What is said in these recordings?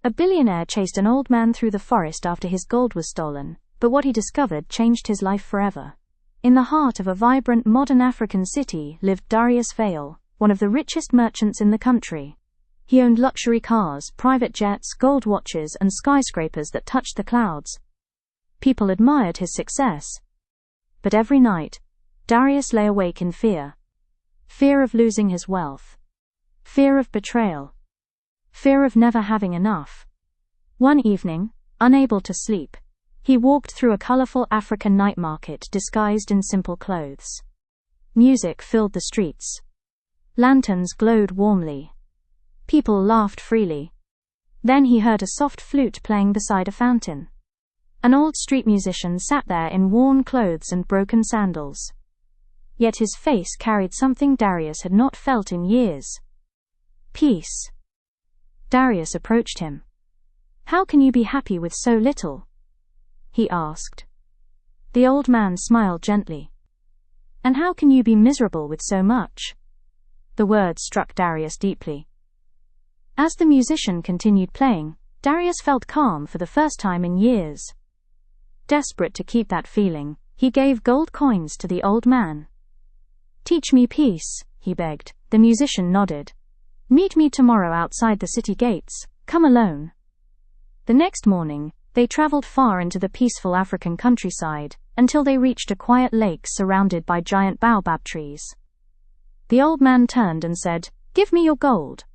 A billionaire chased an old man through the forest after his gold was stolen, but what he discovered changed his life forever. In the heart of a vibrant modern African city lived Darius Vale, one of the richest merchants in the country. He owned luxury cars, private jets, gold watches, and skyscrapers that touched the clouds. People admired his success. But every night, Darius lay awake in fear. Fear of losing his wealth. Fear of betrayal. Fear of never having enough. One evening, unable to sleep, he walked through a colorful African night market disguised in simple clothes. Music filled the streets. Lanterns glowed warmly. People laughed freely. Then he heard a soft flute playing beside a fountain. An old street musician sat there in worn clothes and broken sandals. Yet his face carried something Darius had not felt in years. Peace. Darius approached him. "How can you be happy with so little?" he asked. The old man smiled gently. "And how can you be miserable with so much?" The words struck Darius deeply. As the musician continued playing, Darius felt calm for the first time in years. Desperate to keep that feeling, he gave gold coins to the old man. "Teach me peace," he begged. The musician nodded. "Meet me tomorrow outside the city gates. Come alone." The next morning, they traveled far into the peaceful African countryside, until they reached a quiet lake surrounded by giant baobab trees. The old man turned and said, "Give me your gold."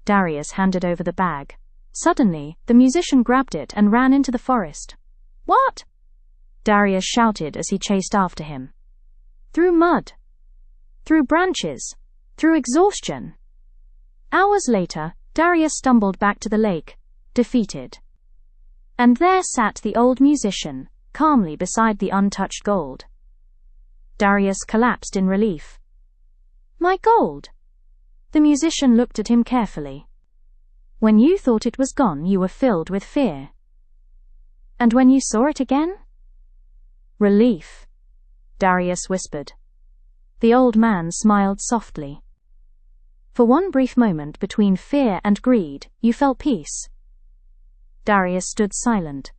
Darius handed over the bag. Suddenly, the musician grabbed it and ran into the forest. "What?" Darius shouted as he chased after him. Through mud. Through branches. Through exhaustion. Hours later, Darius stumbled back to the lake, defeated. And there sat the old musician, calmly beside the untouched gold. Darius collapsed in relief. "My gold?" The musician looked at him carefully. "When you thought it was gone, you were filled with fear. And when you saw it again?" "Relief," Darius whispered. The old man smiled softly. "For one brief moment between fear and greed, you felt peace." Darius stood silent.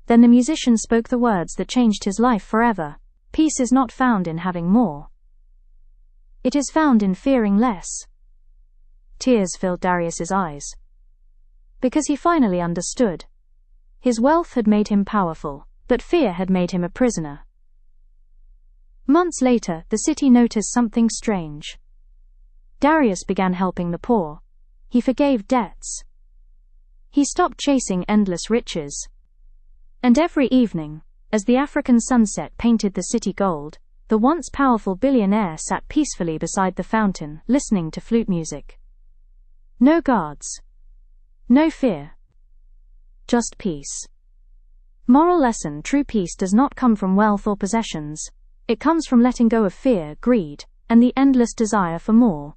Then the musician spoke the words that changed his life forever. "Peace is not found in having more. It is found in fearing less." Tears filled Darius's eyes. Because he finally understood. His wealth had made him powerful, but fear had made him a prisoner. Months later, the city noticed something strange. Darius began helping the poor. He forgave debts. He stopped chasing endless riches. And every evening, as the African sunset painted the city gold, the once powerful billionaire sat peacefully beside the fountain, listening to flute music. No guards. No fear. Just peace. Moral lesson: true peace does not come from wealth or possessions. It comes from letting go of fear, greed, and the endless desire for more.